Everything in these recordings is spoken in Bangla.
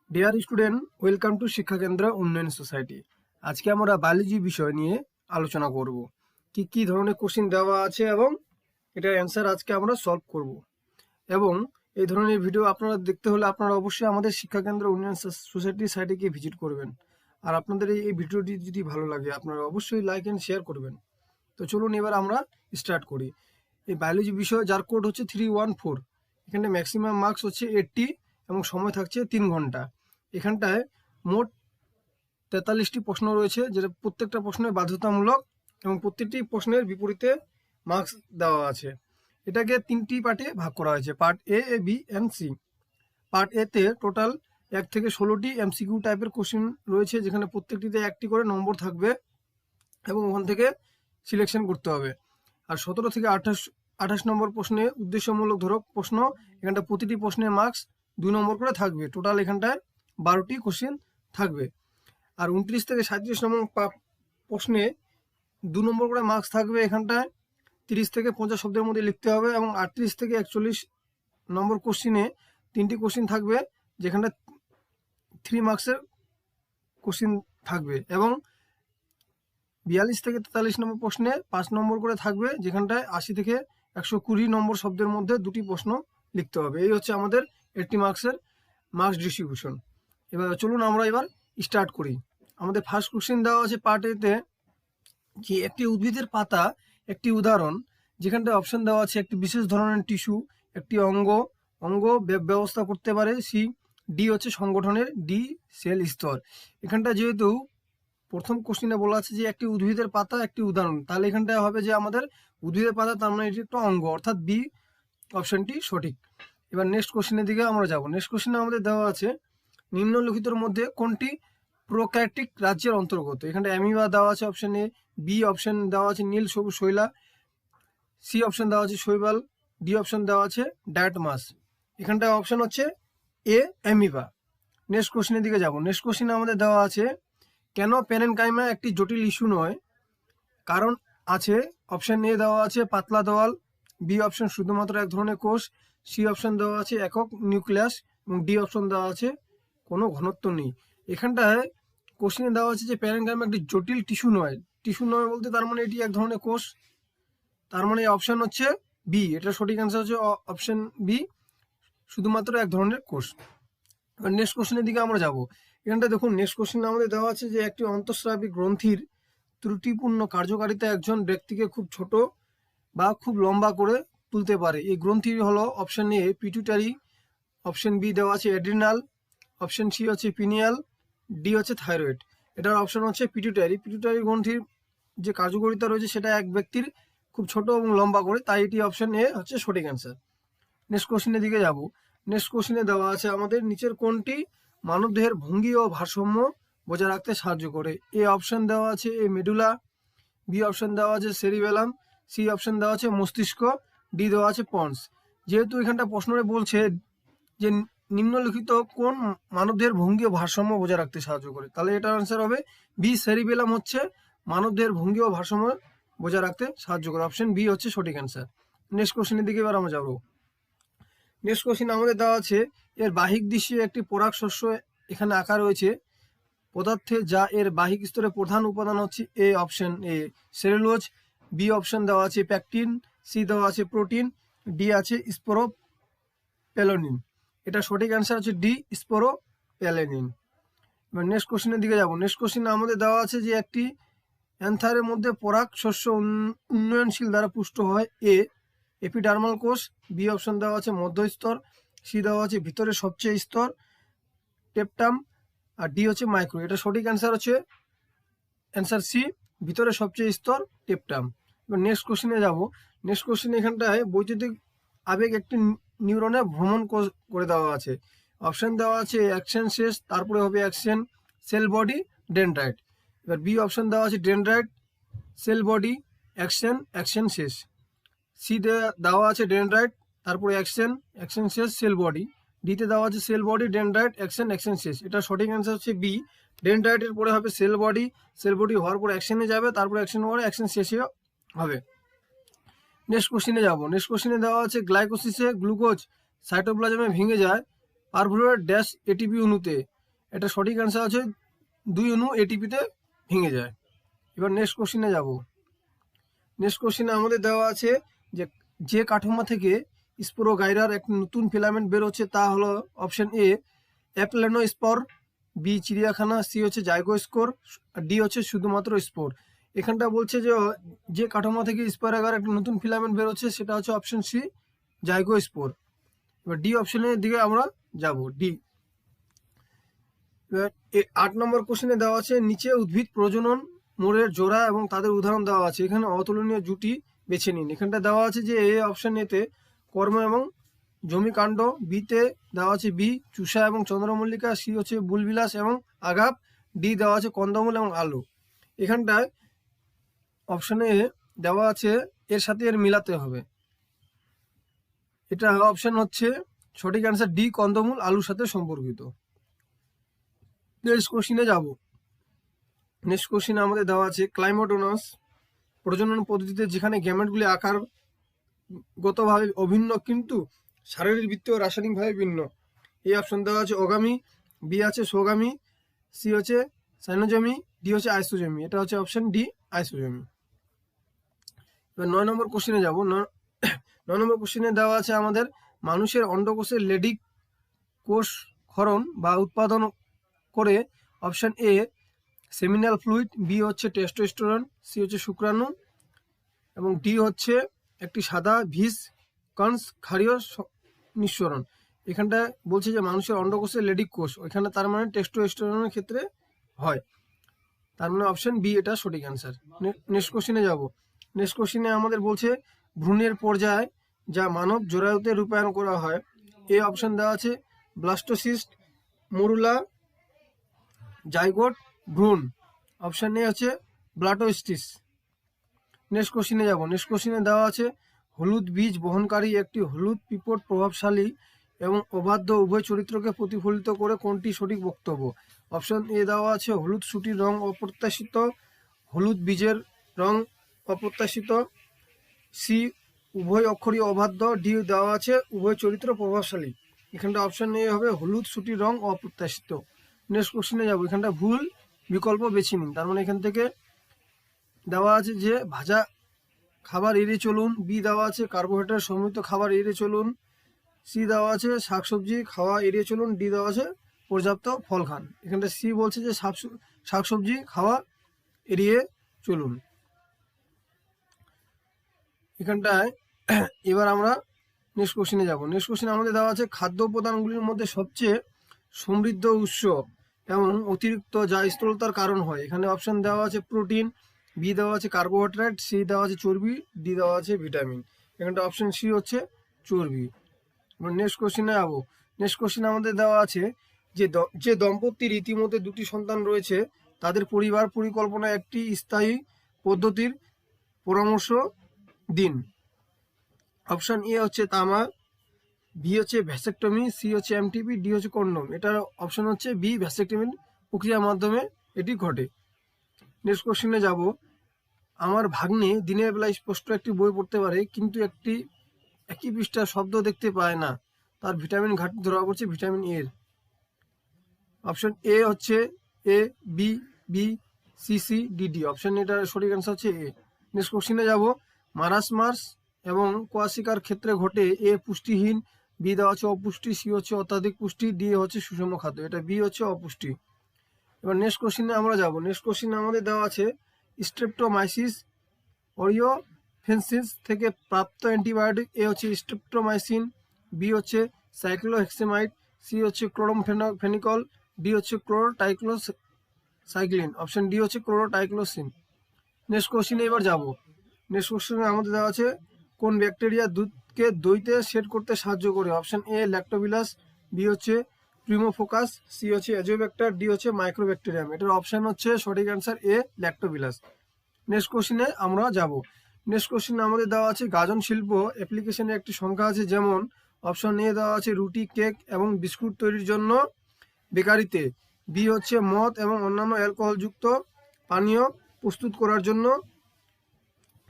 ডিয়ার স্টুডেন্ট, ওয়েলকাম টু শিক্ষা কেন্দ্র উন্নয়ন সোসাইটি। আজকে আমরা বায়োলজি বিষয় নিয়ে আলোচনা করব। কি কি ধরনের কোশ্চেন দেওয়া আছে এবং এটার অ্যান্সার আজকে আমরা সলভ করব। এবং এই ধরনের ভিডিও আপনারা দেখতে হলে আপনারা অবশ্যই আমাদের শিক্ষা কেন্দ্র উন্নয়ন সোসাইটির সাইটে গিয়ে ভিজিট করবেন। আর আপনাদের এই ভিডিওটি যদি ভালো লাগে আপনারা অবশ্যই লাইক অ্যান্ড শেয়ার করবেন। তো চলুন এবার আমরা স্টার্ট করি। এই বায়োলজি বিষয় যার কোড হচ্ছে 314। এখানে ম্যাক্সিমাম মার্কস হচ্ছে 80 এবং সময় থাকছে 3 ঘন্টা। এখানটায় মোট 43টি প্রশ্ন রয়েছে, যেটা প্রত্যেকটা প্রশ্নের বাধ্যতামূলক এবং প্রত্যেকটি প্রশ্নের বিপরীতে মার্কস দেওয়া আছে। এটাকে 3টি পার্টে ভাগ করা হয়েছে, part A, B and C. Part A তে টোটাল 1 থেকে 16টি এমসিকিউ টাইপের কোশ্চেন রয়েছে, যেখানে প্রত্যেকটিতে 1টি করে নম্বর থাকবে এবং ওখান থেকে সিলেকশন করতে হবে। আর 17 থেকে 28 নম্বর প্রশ্নে উদ্দেশ্যমূলক ধরক প্রশ্ন, এখানটা প্রতিটি প্রশ্নের মার্কস 2 নম্বর করে থাকবে। টোটাল এখানটায় 12টি কোশ্চেন থাকবে। আর 29 থেকে 37 নম্বর প্রশ্নে 2 নম্বর করে মার্কস থাকবে। এখানটায় 30 থেকে 50 শব্দের মধ্যে লিখতে হবে। এবং 38 থেকে 41 নম্বর কোশ্চিনে 3টি কোশ্চিন থাকবে, যেখানটা 3 মার্কসের কোশ্চিন থাকবে। এবং 42 থেকে 43 নম্বর প্রশ্নে 5 নম্বর করে থাকবে, যেখানটায় 80 থেকে 120 নম্বর শব্দের মধ্যে 2টি প্রশ্ন লিখতে হবে। এই হচ্ছে আমাদের 80 মার্কসের মার্কস ডিস্ট্রিবিউশন। এবার চলুন আমরা এবার স্টার্ট করি। আমাদের ফার্স্ট কোশ্চেন দেওয়া আছে পার্ট এতে, যে একটি উদ্ভিদের পাতা একটি উদাহরণ, যেখানটায় অপশন দেওয়া আছে একটি বিশেষ ধরনের টিস্যু, একটি অঙ্গ ব্যবস্থা করতে পারে, সি। ডি হচ্ছে সংগঠনের, ডি সেল স্তর। এখানটা যেহেতু প্রথম কোশ্চেনে বলা আছে যে একটি উদ্ভিদের পাতা একটি উদাহরণ, তাহলে এখানটায় হবে যে আমাদের উদ্ভিদের পাতা, তার মানে এটি একটা অঙ্গ, অর্থাৎ বি অপশনটি সঠিক। এবার নেক্সট কোশ্চেনের দিকে আমরা যাব। নেক্সট কোশ্চেনে আমাদের দেওয়া আছে নিম্নলিখিতর মধ্যে কোনটি প্রোক্যারিওটিক রাজ্যের অন্তর্গত। এখানটা অ্যামিবা দেওয়া আছে অপশন এ, বি অপশন দেওয়া আছে নীল সবুজ শৈলা, সি অপশন দেওয়া আছে শৈবাল, ডি অপশন দেওয়া আছে ডায়াটমাস। এখানটা অপশন হচ্ছে এ, অ্যামিবা। নেক্সট কোশ্চেনের দিকে যাব। নেক্সট কোশ্চেনে আমাদের দেওয়া আছে কেন প্যারেনকাইমা একটি জটিল ইস্যু নয়। কারণ আছে, অপশন এ দেওয়া আছে পাতলা দেওয়াল, বি অপশন শুধুমাত্র এক ধরনের কোষ, সি অপশন দেওয়া আছে একক নিউক্লিয়াস, এবং ডি অপশন দেওয়া আছে কোনো ঘনত্ব নেই। এখানটায় কোশ্চেনে দেওয়া আছে যে প্যারেনকাইমা একটি জটিল টিস্যু নয় বলতে তার মানে এটি এক ধরনের কোষ, তার মানে অপশন হচ্ছে বি। এটা সঠিক অ্যান্সার হচ্ছে অপশন বি, শুধুমাত্র এক ধরনের কোষ। এবার নেক্সট কোশ্চেনের দিকে আমরা যাব। এখানটা দেখুন, নেক্সট কোশ্চেন আমাদের দেওয়া আছে যে একটি অন্তঃস্রাবী গ্রন্থির ত্রুটিপূর্ণ কার্যকারিতা একজন ব্যক্তিকে খুব ছোট বা খুব লম্বা করে তুলতে পারে। এই গ্রন্থি হলো option A pituitary, option B দেওয়া আছে অ্যাড্রিনাল, অপশন সি হচ্ছে পিনিয়াল, ডি হচ্ছে থাইরয়েড। এটার অপশন হচ্ছে পিটুইটারি। পিটুইটারি গ্রন্থির যে কার্যকারিতা রয়েছে সেটা এক ব্যক্তির খুব ছোট এবং লম্বা করে, তাই এটি অপশন এ হচ্ছে সঠিক অ্যান্সার। নেক্সট কোশ্চেনের দিকে যাব। নেক্সট কোশ্চেনে দেওয়া আছে আমাদের নিচের কোনটি মানবদেহের ভঙ্গি ও ভারসাম্য বজায় রাখতে সাহায্য করে। এ অপশন দেওয়া আছে এ মেডুলা, বি অপশন দেওয়া আছে সেরিবেলাম, সি অপশন দেওয়া আছে মস্তিষ্ক, ডি দেওয়া আছে পন্স। যেহেতু এখানটা প্রশ্নে বলছে যে নিম্নলিখিত কোন মানবদেহের ভঙ্গি ও ভারসাম্য বজায় রাখতে সাহায্য করে, তাহলে এটার আনসার হবে বি, সেরিবেলাম হচ্ছে মানবদেহের ভঙ্গি ও ভারসাম্য বজায় রাখতে সাহায্য করে। অপশন বি হচ্ছে সঠিক অ্যান্সার। নেক্সট কোশ্চেনের দিকে এবার আমরা যাবো। নেক্সট কোশ্চেন আমাদের দেওয়া আছে এর বাহিক দৃশ্যে একটি পরাগ শস্য এখানে আঁকা রয়েছে পদার্থে, যা এর বাহিক স্তরে প্রধান উপাদান হচ্ছে A option A cellulose, B option দেওয়া আছে প্যাকটিন, সি দেওয়া আছে প্রোটিন, ডি আছে স্পোরোপ্যালোনিন। এটা সঠিক অ্যান্সার হচ্ছে ডি, স্পোরোপ্যালোনিন। এবার নেক্সট কোশ্চেনের দিকে যাব। নেক্সট কোশ্চেনে আমাদের দেওয়া আছে যে একটি অ্যান্থারের মধ্যে পরাগ শস্য উন্নয়নশীল দ্বারা পুষ্ট হয়। এ এপিডার্মাল কোষ, বি অপশন দেওয়া আছে মধ্যস্তর, সি দেওয়া আছে ভিতরে সবচেয়ে স্তর টেপটাম, আর ডি হচ্ছে মাইক্রো। এটা সঠিক অ্যান্সার হচ্ছে অ্যান্সার সি, ভিতরে সবচেয়ে স্তর টেপটাম। এবার নেক্সট কোশ্চেনে যাব। নেক্সট কোশ্চেন এখানটায় বৈদ্যুতিক আবেগ একটি নিউরনে ভ্রমণ করে দেওয়া আছে। অপশন দেওয়া আছে অ্যাকশন শেষ, তারপরে হবে অ্যাকশন সেল বডি ডেনড্রাইট। এবার বি অপশন দেওয়া আছে ডেনড্রাইট সেল বডি অ্যাকশন শেষ, সি দেওয়া আছে ডেনড্রাইট তারপরে অ্যাকশন শেষ সেল বডি, ডিতে দেওয়া আছে সেল বডি ডেনড্রাইট অ্যাকশন শেষ। এটা সঠিক অ্যান্সার হচ্ছে বি, ডেনড্রাইটের পরে হবে সেল বডি হওয়ার পর অ্যাকশনে যাবে, তারপর অ্যাকশন পরে অ্যাকশন শেষে হবে। নেক্সট কোশ্চেনে যাব। নেক্সট কোশ্চেনে দেওয়া আছে গ্লাইকোসিসে গ্লুকোজ সাইটোপ্লাজমে ভেঙে যায় পারফোরেট ড্যাশ এটিপি অণুতে, এটা সঠিক অ্যান্সার আছে 2 অণু এটিপিতে ভেঙে যায়। এবার নেক্সট কোশ্চিনে যাব। নেক্সট কোশ্চিনে আমাদের দেওয়া আছে যে যে কাঠামো থেকে স্পোরোগাইরার একটি নতুন ফিলামেন্ট বেরোচ্ছে তা হলো অপশন এ অ্যাপলেনোস্পর, বি চিড়িয়াখানা, সি হচ্ছে জাইগোস্পোর, ডি হচ্ছে শুধুমাত্র স্পোর। এখানটা বলছে যে যে কাঠামো থেকে স্পোরোগাইরার একটা নতুন ফিলামেন্ট বেরোচ্ছে সেটা হচ্ছে অপশন সি জাইগোস্পোর। এবার ডি অপশনের দিকে আমরা যাব, ডি। এবার 8 নম্বর কোশ্চেনে দেওয়া আছে নিচে উদ্ভিদ প্রজনন মোড়ের জোড়া এবং তাদের উদাহরণ দেওয়া আছে, এখানে অতুলনীয় জুটি বেছে নিন। এখানটা দেওয়া আছে যে এ অপশন এতে কর্ম এবং জমিকাণ্ড, বিতে দেওয়া আছে বি চুষা এবং চন্দ্রমল্লিকা, সি হচ্ছে বুলবিলাস এবং আগাপ, ডি দেওয়া আছে কন্দমূল এবং আলু। এখানটায় অপশনে দেওয়া আছে এর সাথে এর মিলাতে হবে, এটা অপশন হচ্ছে সঠিক অ্যান্সার ডি কন্দমূল আলুর সাথে সম্পর্কিত। নেক্সট কোশ্চিনে যাব। নেক্সট কোশ্চিনে আমাদের দেওয়া আছে ক্লাইমোডোনাস প্রজনন পদ্ধতিতে যেখানে গ্যামেটগুলি আকারগতভাবে অভিন্ন কিন্তু শারীরবৃত্তীয় ও রাসায়নিকভাবে ভিন্ন। এই অপশন দেওয়া আছে অগামী, বি আছে সোগামী, সি হচ্ছে সাইনোজমি, ডি হচ্ছে আইসোজমি। এটা হচ্ছে অপশন ডি আইসোজমি। এবার 9 নম্বর কোশ্চিনে যাব। 9 নম্বর কোশ্চিনে দেওয়া আছে আমাদের মানুষের অন্ডকোষের লেডিক কোষ ক্ষরণ বা উৎপাদন করে option A seminal fluid, B হচ্ছে টেস্টোস্টেরন, সি হচ্ছে শুক্রাণু এবং ডি হচ্ছে একটি সাদা ভিস কনস ক্ষারীয় নিঃসরণ। এখানটা বলছে যে মানুষের অন্ডকোষের লেডিক কোষ, ওইখানে তার মানে টেস্টোস্টেরনের ক্ষেত্রে হয়, তার মানে অপশন বি এটা সঠিক অ্যান্সার। নেক্সট কোশ্চিনে যাব। নেক্সট কোশ্চিনে আমাদের বলছে ভ্রূণের পর্যায়ে যা মানব জরায়ুতে রূপায়ণ করা হয়, এই অপশন দেওয়া আছে ব্লাস্টোসিস্ট, মরুলা, জাইগোট, ভ্রূণ। অপশন এ হচ্ছে ব্লাটোসিস্ট। নেক্সট কোশ্চিনে যাব। নেক্সট কোশ্চিনে দেওয়া আছে হলুদ বীজ বহনকারী একটি হলুদ পিপট প্রভাবশালী এবং অবাধ্য উভয় চরিত্রকে প্রতিফলিত করে কোনটি সঠিক বক্তব্য। অপশন এ দেওয়া আছে হলুদ সুটির রং অপ্রত্যাশিত, হলুদ বীজের রং অপ্রত্যাশিত, সি উভয় অক্ষরীয় অবাধ্য, ডি দেওয়া আছে উভয় চরিত্র প্রভাবশালী। এখানটা অপশন এ হবে হলুদ সুটির রং অপ্রত্যাশিত। নেক্সট কোশ্চিনে যাব। এখানটা ভুল বিকল্প বেছে নিন, তার মানে এখান থেকে দেওয়া আছে যে ভাজা খাবার এড়িয়ে চলুন, বি দেওয়া আছে কার্বোহাইড্রেট সমৃদ্ধ খাবার এড়িয়ে চলুন, সি দেওয়া আছে শাকসবজি খাওয়া এড়িয়ে চলুন, ডি দেওয়া আছে পর্যাপ্ত ফল খান। এখানটা সি বলছে যে শাকসবজি খাওয়া এড়িয়ে চলুন। এখানটায় এবার আমরা নেক্সট কোশ্চিনে যাব। নেক্সট কোশ্চিনে আমাদের দেওয়া আছে খাদ্য উপাদানগুলির মধ্যে সবচেয়ে সমৃদ্ধ উৎস এবং অতিরিক্ত যা স্থূলতার কারণ হয়, এখানে অপশন দেওয়া আছে প্রোটিন, বি দেওয়া আছে কার্বোহাইড্রেট, সি দেওয়া আছে চর্বি, ডি দেওয়া আছে ভিটামিন। এখানটা অপশন সি হচ্ছে চর্বি। নেক্সট কোশ্চিনে যাবো। নেক্সট কোশ্চিনে আমাদের দেওয়া আছে যে দম্পতির ইতিমধ্যে 2টি সন্তান রয়েছে তাদের পরিবার পরিকল্পনায় একটি স্থায়ী পদ্ধতির পরামর্শ দিন। অপশন এ হচ্ছে তামা, বি হচ্ছে ভ্যাসেক্টমি, সি হচ্ছে এমটিপি, ডি হচ্ছে কন্ডম। এটার অপশন হচ্ছে বি ভ্যাসেক্টমির প্রক্রিয়ার মাধ্যমে এটি ঘটে। নেক্সট কোশ্চিনে যাব। আমার ভাগ্নে দিনের বেলায় স্পষ্ট একটি বই পড়তে পারে কিন্তু একই পৃষ্ঠার শব্দ দেখতে পায় না, তার ভিটামিন ঘাটতি ধরা পড়ছে ভিটামিন এর। অপশন এ হচ্ছে a, b, b, c, c, d, d. Option এটার সঠিক অ্যান্সার হচ্ছে এ। নেক্সট কোশ্চিনে যাব। মারাসমাস এবং কোয়াশিকার ক্ষেত্রে ঘটে, এ পুষ্টিহীন, বি দেওয়া আছে অপুষ্টি, সি হচ্ছে অত্যাধিক পুষ্টি, ডি হচ্ছে সুষম খাদ্য। এটা বি হচ্ছে অপুষ্টি। এবার নেক্সট কোশ্চিনে আমরা যাব। নেক্সট কোশ্চিনে আমাদের দেওয়া আছে স্ট্রেপ্টোমাইসিস অরিওফেন্সিস থেকে প্রাপ্ত অ্যান্টিবায়োটিক, এ হচ্ছে স্ট্রেপ্টোমাইসিন, বি হচ্ছে সাইক্লোহেক্সেমাইড, সি হচ্ছে ক্লোরমফেনিকল, ডি হচ্ছে ক্লোরোটাইক্লোসাইক্লিন। অপশন ডি হচ্ছে ক্লোরোটাইক্লোসিন। নেক্সট কোশ্চিনে এবার যাব। নেক্সট কোশ্চিনে আমাদের দেওয়া আছে কোন ব্যাকটেরিয়া দুধকে দইতে সেট করতে সাহায্য করে। অপশন এ ল্যাক্টোবিলাস, বি হচ্ছে প্রিমোফোকাস, সি হচ্ছে অ্যাজিওব্যাক্টার, ডি হচ্ছে মাইক্রোব্যাকটেরিয়াম। এটার অপশন হচ্ছে সঠিক অ্যান্সার এ ল্যাক্টোবিলাস। নেক্সট কোশ্চিনে আমরা যাব। নেক্সট কোশ্চিনে আমাদের দেওয়া আছে গাজন শিল্প অ্যাপ্লিকেশনের একটি সংখ্যা আছে, যেমন অপশন এ দেওয়া আছে রুটি, কেক এবং বিস্কুট তৈরির জন্য বেকারিতে, বি হচ্ছে মদ এবং অন্যান্য অ্যালকোহলযুক্ত পানীয় প্রস্তুত করার জন্য,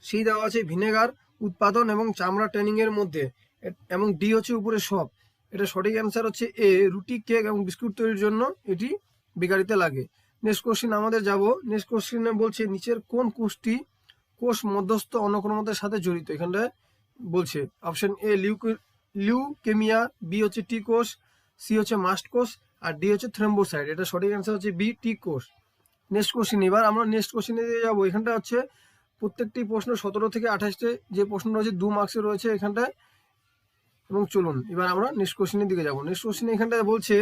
সি দেওয়া আছে ভিনেগার উৎপাদন এবং চামড়া ট্যানিং এর মধ্যে, এবং ডি হচ্ছে উপরে সব। এটা সঠিক অ্যান্সার হচ্ছে এ রুটি, কেক এবং বিস্কুট তৈরির জন্য এটি বিকারিতে লাগে। নেক্সট কোশ্চিন আমাদের যাব। নেক্সট কোশ্চিনে বলছে নিচের কোন কোষটি কোষ মধ্যস্থ অনুক্রমতার সাথে জড়িত। এখানটায় বলছে অপশন এ লিউকেমিয়া, বি হচ্ছে টি কোষ, সি হচ্ছে মাস্ট কোষ, আর ডি হচ্ছে থ্রম্বোসাইট। এটা সঠিক অ্যান্সার হচ্ছে বি, টি কোষ। নেক্সট কোশ্চিন, এবার আমরা নেক্সট কোশ্চিনে দিয়ে যাবো। এখানটা হচ্ছে প্রত্যেকটি প্রশ্ন 17 থেকে 28টে যে প্রশ্ন রয়েছে 2 মার্কসের রয়েছে এখানটায়। এবং চলুন এবার আমরা নেক্সট কোশ্চিনের দিকে যাবো। নেক্সট কোশ্চিনে এখানটায় বলছে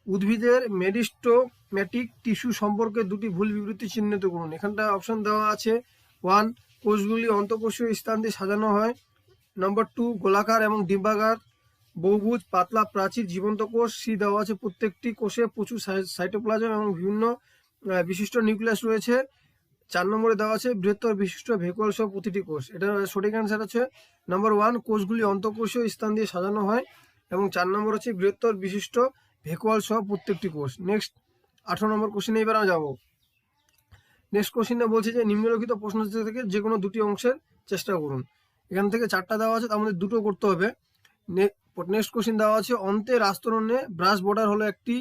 উদ্ভিদের মেরিস্টোম্যাটিক টিস্যু সম্পর্কে দুটি ভুল বিবৃতি চিহ্নিত করুন। এখানটা অপশন দেওয়া আছে 1, কোষগুলি অন্তঃকোষীয় স্থান দিয়ে সাজানো হয়। নাম্বার 2, গোলাকার এবং ডিম্বাকার বহুভুজ পাতলা প্রাচীর জীবন্ত কোষ। সি দেওয়া আছে প্রত্যেকটি কোষে প্রচুর সাইটোপ্লাজম এবং বিভিন্ন বিশিষ্ট নিউক্লিয়াস রয়েছে। 4 নম্বরে দেওয়া আছে বৃহত্তর বিশিষ্ট ভেকুয়াল সহ প্রতিটি কোষ। এটা সঠিক অ্যান্সার আছে নাম্বার 1, কোষগুলি অন্তঃকোষীয় স্থান দিয়ে সাজানো হয়, এবং 4 নম্বর হচ্ছে বৃহত্তর বিশিষ্ট ভেকুয়াল সহ প্রত্যেকটি কোষ। নেক্সট 18 নম্বর কোশ্চেনে এবার আমরা যাবো। নেক্সট কোশ্চেনে বলছে যে নিম্নলিখিত প্রশ্ন থেকে যে কোনো দুটি অংশের চেষ্টা করুন। এখান থেকে 4টা দেওয়া আছে, তার মধ্যে 2টো করতে হবে। নেক্সট কোশ্চেন দেওয়া আছে অন্তের আস্তরণে ব্রাশ বর্ডার হলো একটি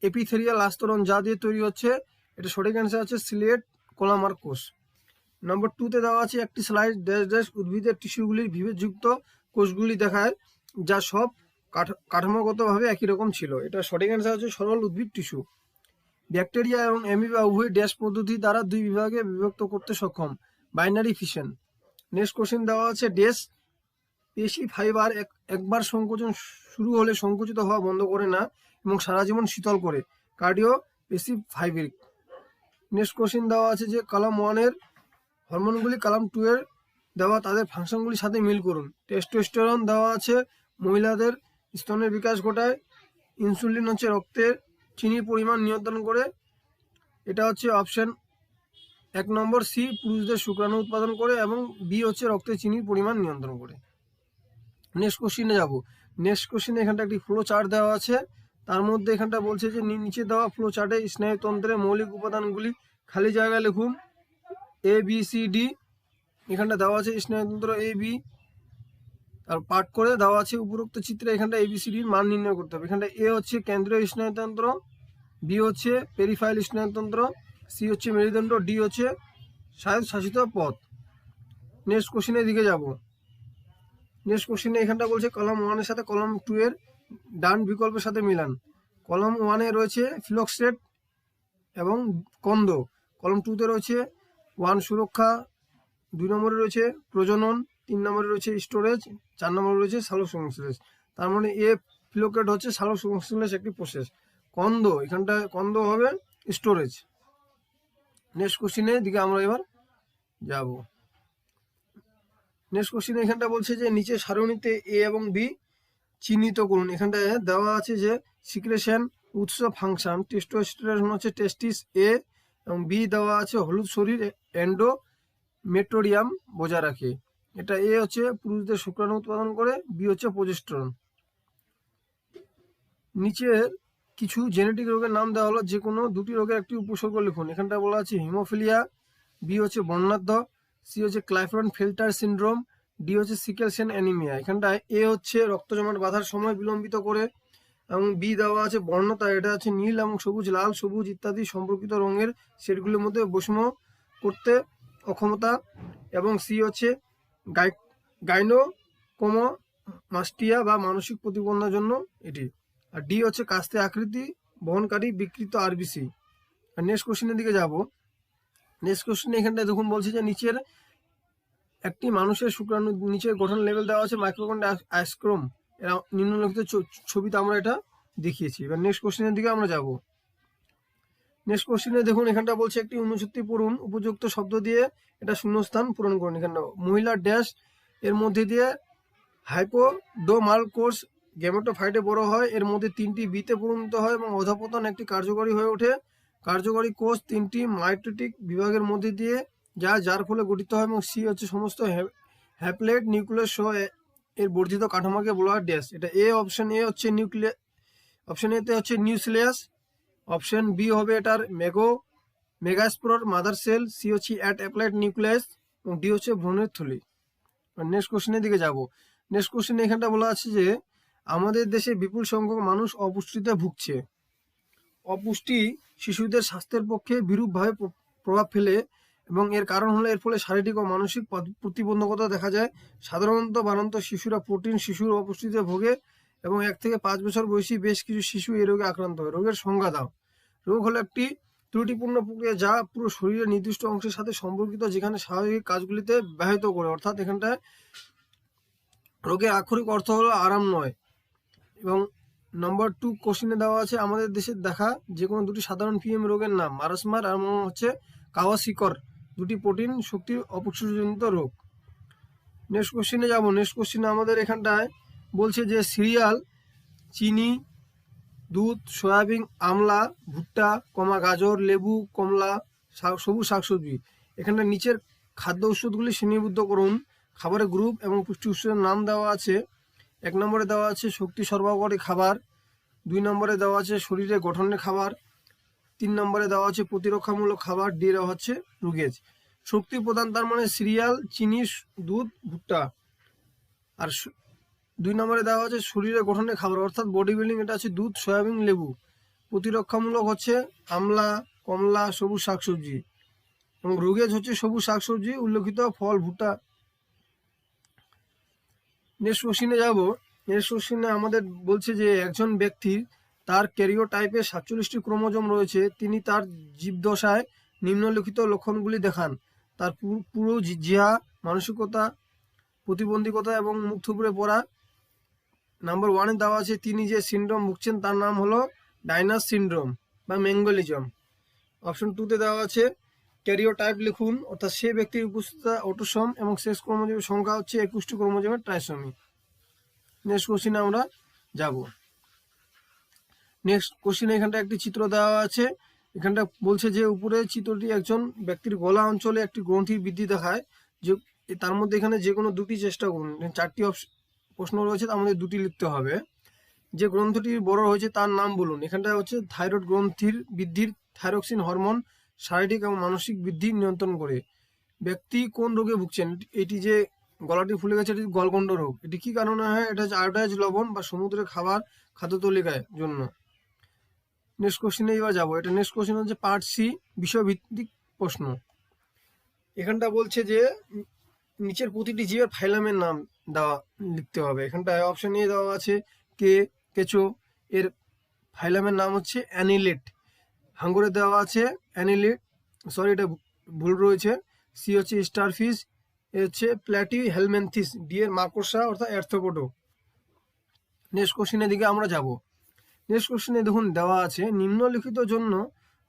এপিথেরিয়াল আস্তরণ যা দিয়ে তৈরি হচ্ছে। এটা সঠিক অ্যান্সার আছে সিলেট কোলামার কোষ। নম্বর 2তে দেওয়া আছে একটি স্লাইড ড্যাশ ড্যাশ উদ্ভিদের টিস্যুগুলির বিভেদযুক্ত কোষগুলি দেখায় যা সব কাঠামোগতভাবে একই রকম ছিল। এটা সঠিক অ্যান্সার হচ্ছে সরল উদ্ভিদ টিস্যু। ব্যাকটেরিয়া এবং অ্যামিবা উভয় ড্যাশ পদ্ধতি দ্বারা 2 বিভাগে বিভক্ত করতে সক্ষম, বাইনারি ফিশন। নেক্সট কোশ্চেন দেওয়া আছে ড্যাশ পেশি ফাইবার একবার সংকোচন শুরু হলে সংকুচিত হওয়া বন্ধ করে না এবং সারা জীবন শীতল করে, কার্ডিও পেশিভ ফাইব্রিক। নেক্সট কোশ্চেন দেওয়া আছে যে কলাম 1-এর হরমোনগুলি কলাম 2-এর দেওয়া তাদের ফাংশনগুলির সাথে মিল করুন। টেস্টোস্টেরন দেওয়া আছে মহিলাদের স্তনের বিকাশ ঘটায়, ইনসুলিন হচ্ছে রক্তের চিনির পরিমাণ নিয়ন্ত্রণ করে। এটা হচ্ছে অপশন 1 নম্বর সি, পুরুষদের শুক্রাণু উৎপাদন করে, এবং বি হচ্ছে রক্তের চিনির পরিমাণ নিয়ন্ত্রণ করে। নেক্সট কোশ্চিনে যাব। নেক্সট কোশ্চিনে এখানটা একটি ফ্লো চার্ট দেওয়া আছে, তার মধ্যে এখানটা বলছে যে নিচে দেওয়া ফ্লো চার্টে স্নায়ুতন্ত্রের মৌলিক উপাদানগুলি খালি জায়গায় লিখুন। এ বি সি ডি এখানটা দেওয়া আছে স্নায়ুতন্ত্র এ বি, আর পাঠ করে দেওয়া আছে উপরোক্ত চিত্রে। এখানটা এবিসিডির মান নির্ণয় করতে হবে। এখানটা এ হচ্ছে কেন্দ্রীয় স্নায়ুতন্ত্র, বি হচ্ছে পেরিফাইল স্নায়ুতন্ত্র, সি হচ্ছে মেরুদণ্ড, ডি হচ্ছে স্বায়ত্তশাসিত পথ। নেক্সট কোশ্চিনের দিকে যাব। নেক্সট কোশ্চিনে এখানটা বলছে কলাম 1-এর সাথে কলাম 2-এর ডান বিকল্পের সাথে মিলান। কলাম 1-এ রয়েছে ফিলক্সেট এবং কন্দ, কলাম 2-তে রয়েছে 1 সুরক্ষা, 2 নম্বরে রয়েছে প্রজনন, 3 নম্বরে রয়েছে স্টোরেজ, 4 নম্বরে রয়েছে সালোক সংশ্লেষ। তার মানে এ ফিলোকেট হচ্ছে সালোক সংশ্লেষ একটি প্রসেস। কন্দ, এখানটায় কন্দ হবে স্টোরেজ। নেক্সট কোশ্চিনের দিকে আমরা এবার যাব। নেক্সট কোশ্চিনে এখানটা বলছে যে নিচে সারণীতে এ এবং বি চিহ্নিত করুন। এখানটায় দেওয়া আছে যে সিক্রেশন উৎস ফাংশন, টেস্টোস্টেরন হচ্ছে টেস্টিস এ, এবং বি দেওয়া আছে হলুদ শরীর এন্ডো মেট্রোডিয়াম বজায় রাখে। এটা এ হচ্ছে পুরুষদের শুক্রাণু উৎপাদন করে, বি হচ্ছে প্রজেস্টেরন। নিচের কিছু জেনেটিক রোগের নাম দেওয়া হলো, যে কোনো দুটি রোগের একটি উপসর্গ লিখুন। এখানটা বলা আছে হিমোফিলিয়া, বি হচ্ছে বর্ণাঢ্য, সি হচ্ছে ক্লাইফরন ফিল্টার সিনড্রোম, ডি হচ্ছে সিকেল সেল অ্যানিমিয়া। এখানটায় এ হচ্ছে রক্ত জমাট বাঁধার সময় বিলম্বিত করে, এবং বি দেওয়া আছে বর্ণতা, এটা হচ্ছে নীল এবং সবুজ, লাল, সবুজ ইত্যাদি সম্পর্কিত রঙের সেটগুলির মধ্যে বৈষম্য করতে অক্ষমতা, এবং সি হচ্ছে গাইনোকোমাস্টিয়া বা মানসিক প্রতিবন্ধের জন্য এটি, আর ডি হচ্ছে কাস্তে আকৃতি বহনকারী বিকৃত আরবিসি। আর নেক্সট কোশ্চেনের দিকে যাব। নেক্সট কোশ্চেনে এখানটায় দেখুন বলছে যে নিচের একটি মানুষের শুক্রাণু নিচের গঠন লেভেল দেওয়া আছে মাইক্রোকন্ড্রিয়া আইসক্রোম, এরা নিম্নলিখিত ছবিতে আমরা এটা দেখিয়েছি। এবার নেক্সট কোশ্চেনের দিকে আমরা যাব। নেক্সট কোশ্চেনে দেখুন এখানটা বলছে একটি অনুচ্ছেদটি পড়ুন, উপযুক্ত শব্দ দিয়ে এটা শূন্যস্থান পূরণ করুন। এখানটা মহিলা ড্যাশ এর মধ্যে দিয়ে হাইপোডোমাল কোষ গ্যামেটোফাইটে বড় হয়, এর মধ্যে 3টি বিতে পরিণত হয় এবং অধঃপতন একটি কার্যকরী হয়ে ওঠে। কার্যকরী কোষ 3টি মাইটোটিক বিভাগের মধ্যে দিয়ে যার ফলে গঠিত হয়, এবং সি হচ্ছে সমস্ত হ্যাপ্লয়েড নিউক্লিয়াস সহ এর বর্ধিত কাঠামোকে বলা হয় ড্যাশ। এটা এ, অপশন এ হচ্ছে অপশন এতে হচ্ছে নিউক্লিয়াস, অপশন বি হবে এটার মেগাস্পোর মাদার সেল, সি হচ্ছে অ্যাপ্লয়েড নিউক্লিয়াস, এবং ডি হচ্ছে ভ্রূণের থলি। নেক্সট কোশ্চেনের দিকে যাব। নেক্সট কোশ্চেনে এখানটা বলা আছে যে আমাদের দেশে বিপুল সংখ্যক মানুষ অপুষ্টিতে ভুগছে। অপুষ্টি শিশুদের স্বাস্থ্যের পক্ষে বিরূপভাবে প্রভাব ফেলে এবং এর কারণ হলো এর ফলে শারীরিক ও মানসিক প্রতিবন্ধকতা দেখা যায়। সাধারণত বাড়ন্ত শিশুরা প্রোটিন শিশুর অপুষ্টিতে ভোগে এবং 1 থেকে 5 বছর বয়সী বেশ কিছু শিশু এই রোগে আক্রান্ত হয়। রোগের সংজ্ঞা দাও। রোগ হলো একটি ত্রুটিপূর্ণ প্রক্রিয়া যা পুরো শরীরের নির্দিষ্ট অংশের সাথে সম্পর্কিত, যেখানে স্বাভাবিক কাজগুলিতে ব্যাহত করে। অর্থাৎ এখানটায় রোগের আক্ষরিক অর্থ হলো আরাম নয়। এবং নম্বর 2 কোশ্চিনে দেওয়া আছে আমাদের দেশে দেখা যে কোনো দুটি সাধারণ পিএম রোগের নাম। মারাসমার আর হচ্ছে কাওয়াসিকর, দুটি প্রোটিন শক্তির অপুষ্টিজনিত রোগ। নেক্সট কোশ্চিনে যাব। নেক্সট কোশ্চিনে আমাদের এখানটায় বলছে যে সিরিয়াল, চিনি, দুধ, সয়াবিন, আমলা, ভুট্টা, গাজর, লেবু, কমলা, সবুজ শাকসবজি। এখানটা নিচের খাদ্য উৎসগুলি শ্রেণীবদ্ধ করুন। খাবারের গ্রুপ এবং পুষ্টি উৎসের নাম দেওয়া আছে। 1 নম্বরে দেওয়া আছে শক্তি সরবরাহকারী খাবার, 2 নম্বরে দেওয়া আছে শরীরে গঠনের খাবার, 3 নম্বরে দেওয়া আছে প্রতিরক্ষামূলক খাবার, ডি দেওয়া হচ্ছে রুগেজ। শক্তি প্রদান তার মানে সিরিয়াল, চিনি, দুধ, ভুট্টা। আর 2 নম্বরে দেওয়া আছে শরীরে গঠনের খাবার অর্থাৎ বডি বিল্ডিং, এটা আছে দুধ, সয়াবিন, লেবু। প্রতিরক্ষামূলক হচ্ছে আমলা, কমলা, সবুজ শাকসবজি। এবং রুগেজ হচ্ছে সবুজ শাকসবজি, উল্লেখিত ফল, ভুট্টা। নেক্সট কোশ্চিনে যাব। নেক্সট কোশ্চিনে আমাদের বলছে যে একজন ব্যক্তির তার ক্যারিওটাইপে 47টি ক্রোমোজোম রয়েছে। তিনি তার জীবদশায় নিম্নলিখিত লক্ষণগুলি দেখান। তার পুরো জিহা, মানসিকতা, প্রতিবন্ধকতা এবং মুখ থুবড়ে পড়া। নাম্বার 1-এ দেওয়া আছে তিনি যে সিনড্রোম ভুগছেন তার নাম হলো ডাইনাস সিনড্রোম বা মেঙ্গলিজম। অপশন 2-তে দেওয়া আছে ক্যারিওটাইপ লিখুন, অর্থাৎ সে ব্যক্তির উপস্থিত অটোসোম এবং শেষ ক্রোমোজোমের সংখ্যা হচ্ছে 21টি ক্রোমোজোমের ট্রাইসোমি। নেক্সট কোশ্চিনে আমরা যাব। নেক্সট কোশ্চিনে এখানটা একটি চিত্র দেওয়া আছে। এখানটা বলছে যে উপরে চিত্রটি একজন ব্যক্তির গলা অঞ্চলে একটি গ্রন্থির বৃদ্ধি দেখায়, যে তার মধ্যে এখানে যে কোনো দুটি চেষ্টা করুন। 4টি প্রশ্ন রয়েছে, তার মধ্যে 2টি লিখতে হবে। যে গ্রন্থটি বড় হয়েছে তার নাম বলুন। এখানটা হচ্ছে থাইরয়েড গ্রন্থির বৃদ্ধির থাইরক্সিন হরমোন শারীরিক এবং মানসিক বৃদ্ধি নিয়ন্ত্রণ করে। ব্যক্তি কোন রোগে ভুগছেন? এটি যে গলাটি ফুলে গেছে এটি গলগণ্ড রোগ। এটি কি কারণে হয়? এটা হচ্ছে আয়োডাইজ লবণ বা সমুদ্রের খাবার খাদ্য তালিকায় জন্য। নেক্সট কোশ্চিনে এবার যাবো। এটা নেক্সট কোশ্চিন হচ্ছে পার্ট সি, বিষয়ভিত্তিক প্রশ্ন। এখানটা বলছে যে নিচের প্রতিটি জীবের ফাইলামের নাম দেওয়া লিখতে হবে। এখানটায় অপশন এ দেওয়া আছে কেঁচো, এর ফাইলামের নাম হচ্ছে অ্যানিলেট। হাঙ্গরে দেওয়া আছে অ্যানিলেট, সরি এটা ভুল রয়েছে। সি হচ্ছে স্টারফিশ, এ হচ্ছে প্ল্যাটি হেলমেন্থিস, ডি এর মাকড়সা অর্থাৎ অ্যার্থ্রোপোডা। নেক্সট কোশ্চিনের দিকে আমরা যাব। নেক্সট কোশ্চিনে দেখুন দেওয়া আছে নিম্নলিখিত জন্য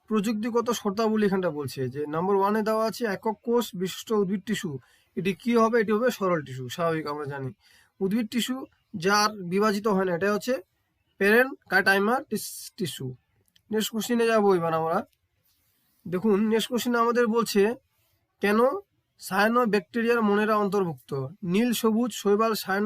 প্রযুক্তিগত শর্তাবলী। এখানটা বলছে যে নাম্বার 1-এ দেওয়া আছে একক কোষ বিশিষ্ট উদ্ভিদ টিস্যু। এটি কি হবে? এটি হবে সরল টিস্যু, স্বাভাবিক আমরা জানি। উদ্ভিদ টিস্যু যার বিভাজিত হয় না, এটা হচ্ছে প্যারেনকাইমার টিস্যু। নেক্সট কোশ্চিনে যাবো এবার আমরা। দেখুন নেক্সট কোশ্চিনে আমাদের বলছে কেন সায়ানো ব্যাকটেরিয়ার মনেরা অন্তর্ভুক্ত। নীল, সবুজ, শৈবাল, সায়ানো